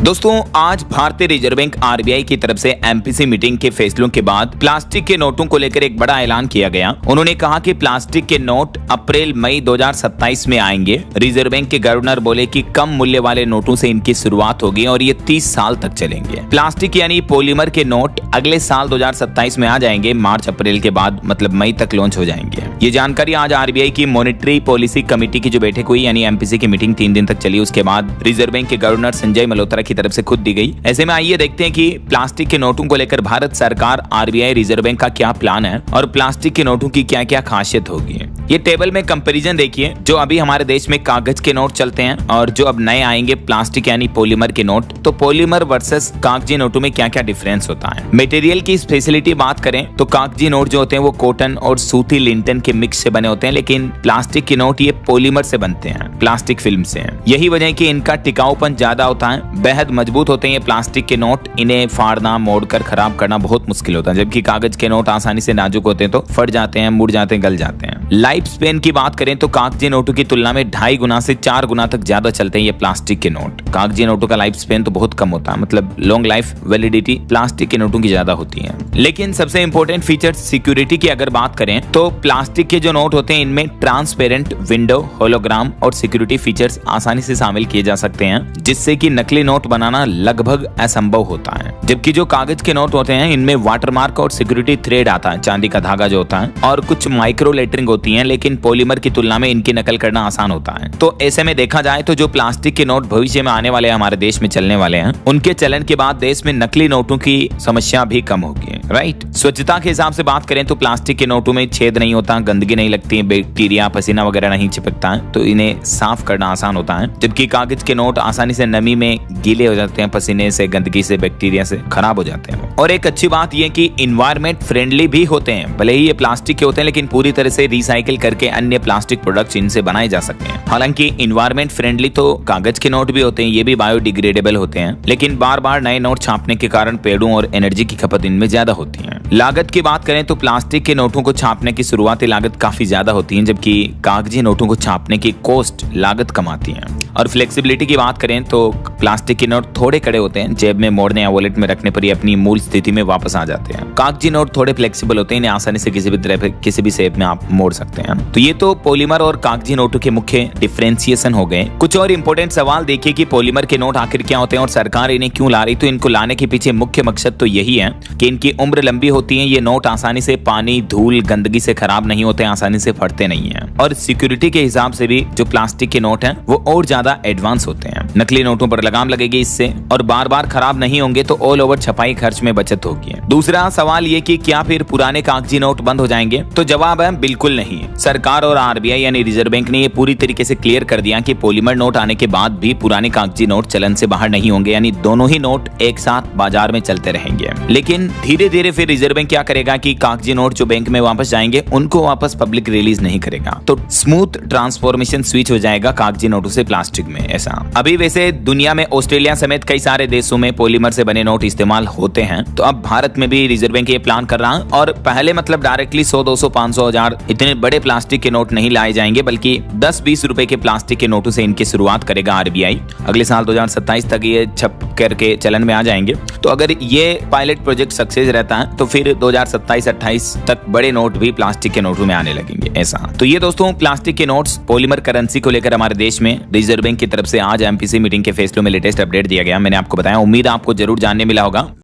दोस्तों, आज भारतीय रिजर्व बैंक आरबीआई की तरफ से एमपीसी मीटिंग के फैसलों के बाद प्लास्टिक के नोटों को लेकर एक बड़ा ऐलान किया गया। उन्होंने कहा कि प्लास्टिक के नोट अप्रैल मई 2027 में आएंगे। रिजर्व बैंक के गवर्नर बोले कि कम मूल्य वाले नोटों से इनकी शुरुआत होगी और ये 30 साल तक चलेंगे। प्लास्टिक यानी पॉलीमर के नोट अगले साल 2027 में आ जाएंगे। मार्च अप्रैल के बाद मतलब मई तक लॉन्च हो जाएंगे। ये जानकारी आज आरबीआई की मॉनेटरी पॉलिसी कमेटी की जो बैठक हुई यानी एमपीसी की मीटिंग 3 दिन तक चली, उसके बाद रिजर्व बैंक के गवर्नर संजय मल्होत्रा की तरफ से खुद दी गई। ऐसे में आइए देखते हैं कि प्लास्टिक के नोटों को लेकर भारत सरकार, आरबीआई, रिजर्व बैंक का क्या प्लान है और प्लास्टिक के नोटों की क्या क्या खासियत होगी। ये टेबल में कंपैरिजन देखिए, जो अभी हमारे देश में कागज के नोट चलते हैं और जो अब नए आएंगे प्लास्टिक यानी पॉलीमर के नोट, तो पॉलीमर वर्सेस कागजी नोटों में क्या क्या डिफरेंस होता है। मटेरियल की स्पेशलिटी बात करें तो कागजी नोट जो होते हैं वो कॉटन और सूती लिंटन के मिक्स से बने होते हैं, लेकिन प्लास्टिक के नोट ये पॉलीमर से बनते हैं, प्लास्टिक फिल्म से। यही वजह है कि इनका टिकाऊपन ज्यादा होता है, बेहद मजबूत होते हैं ये प्लास्टिक के नोट। इन्हें फाड़ना, मोड़कर खराब करना बहुत मुश्किल होता है, जबकि कागज के नोट आसानी से नाजुक होते हैं, तो फट जाते हैं, मुड़ जाते हैं, गल जाते हैं। लाइफ स्पेन की बात करें तो कागजी नोटों की तुलना में 2.5 गुना से 4 गुना तक ज्यादा चलते हैं ये प्लास्टिक के नोट। कागजी नोटों का लाइफ स्पेन तो बहुत कम होता है, मतलब लॉन्ग लाइफ वैलिडिटी प्लास्टिक के नोटों की ज्यादा होती है। लेकिन सबसे इंपॉर्टेंट फीचर सिक्योरिटी की अगर बात करें तो प्लास्टिक के जो नोट होते हैं इनमें ट्रांसपेरेंट विंडो, होलोग्राम और सिक्योरिटी फीचर्स आसानी से शामिल किए जा सकते हैं, जिससे कि नकली नोट बनाना लगभग असंभव होता है। जबकि जो कागज के नोट होते हैं इनमें वाटरमार्क और सिक्योरिटी थ्रेड आता है, चांदी का धागा जो होता है, और कुछ माइक्रो लेटरिंग होती है, लेकिन पॉलीमर की तुलना में इनकी नकल करना आसान होता है। तो ऐसे में देखा जाए तो जो प्लास्टिक के नोट भविष्य में आने वाले हमारे देश में चलने वाले हैं, उनके चलन के बाद देश में नकली नोटों की समस्या भी कम होगी। राइट। स्वच्छता के हिसाब से बात करें तो प्लास्टिक के नोटों में छेद नहीं होता, गंदगी नहीं लगती, बैक्टीरिया, पसीना वगैरह नहीं चिपकता है, तो इन्हें साफ करना आसान होता है। जबकि कागज के नोट आसानी से नमी में गीले हो जाते हैं, पसीने से, गंदगी से, बैक्टीरिया से खराब हो जाते हैं। और एक अच्छी बात यह कि इन्वायरमेंट फ्रेंडली भी होते हैं। भले ही ये प्लास्टिक के होते हैं, लेकिन पूरी तरह से रिसाइकिल करके अन्य प्लास्टिक प्रोडक्ट्स इनसे बनाए जा सकते हैं। हालांकि इन्वायरमेंट फ्रेंडली तो कागज के नोट भी होते हैं, ये भी बायोडिग्रेडेबल होते हैं, लेकिन बार बार नए नोट छापने के कारण पेड़ों और एनर्जी की खपत इनमें ज्यादा होती है। लागत की बात करें तो प्लास्टिक के नोटों को छापने की शुरुआती लागत काफी ज्यादा होती है, जबकि कागजी नोटों को छापने की कॉस्ट लागत कम आती है। और फ्लेक्सिबिलिटी की बात करें तो प्लास्टिक के नोट थोड़े कड़े होते हैं, जेब में मोड़ने या वॉलेट में रखने पर ही अपनी मूल स्थिति में वापस आ जाते हैं। कागजी नोट थोड़े फ्लेक्सिबल होते हैं, इन्हें आसानी से किसी भी तरह किसी भी शेप में आप मोड़ सकते हैं। तो ये तो पॉलीमर और कागजी नोटों के मुख्य डिफरेंशिएशन हो गए। कुछ और इंपॉर्टेंट सवाल देखिए कि पॉलीमर के नोट आखिर क्या होते हैं और सरकार इन्हें क्यों ला रही। तो इनको लाने के पीछे मुख्य मकसद तो यही है कि इनकी उम्र लंबी होती है, ये नोट आसानी से पानी, धूल, गंदगी से खराब नहीं होते, आसानी से फटते नहीं है, और सिक्योरिटी के हिसाब से भी जो प्लास्टिक के नोट हैं वो और ज्यादा एडवांस होते हैं। नकली नोटों पर लगाम लगेगी इससे, और बार बार खराब नहीं होंगे, तो ऑल ओवर छपाई खर्च में बचत होगी। दूसरा सवाल ये कि क्या फिर पुराने कागजी नोट बंद हो जाएंगे? तो जवाब है बिल्कुल नहीं। सरकार और आरबीआई यानी रिजर्व बैंक ने ये पूरी तरीके से क्लियर कर दिया कि पॉलीमर नोट आने के बाद भी पुराने कागजी नोट चलन से बाहर नहीं होंगे, यानी दोनों ही नोट एक साथ बाजार में चलते रहेंगे। लेकिन धीरे धीरे फिर रिजर्व बैंक क्या करेगा कि कागजी नोट जो बैंक में वापस जाएंगे उनको वापस पब्लिक रिलीज नहीं करेगा, तो स्मूथ ट्रांसफॉर्मेशन स्विच हो जाएगा कागजी नोटों से प्लास्टिक में। ऐसा अभी वैसे दुनिया में ऑस्ट्रेलिया समेत कई सारे देशों में पॉलीमर से बने नोट इस्तेमाल होते हैं, तो अब भारत में भी रिजर्व बैंक ये प्लान कर रहा है। और पहले मतलब डायरेक्टली 100, 200, 500, 1000 इतने बड़े प्लास्टिक के नोट नहीं लाए जाएंगे, बल्कि 10-20 रुपए के प्लास्टिक के नोटों से इनकी शुरुआत करेगा आरबीआई। अगले साल 2027 तक ये छप करके चलन में आ जाएंगे। तो अगर ये पायलट प्रोजेक्ट सक्सेस रहता है तो फिर 2027-28 तक बड़े नोट भी प्लास्टिक के नोटों में आने लगेंगे। ऐसा तो ये दोस्तों प्लास्टिक के नोट्स, पॉलीमर करेंसी को लेकर हमारे देश में रिजर्व बैंक की तरफ से आज एमपीसी मीटिंग के फैसलों में लेटेस्ट अपडेट दिया गया। मैंने आपको बताया, उम्मीद आपको जरूर जानने मिला होगा।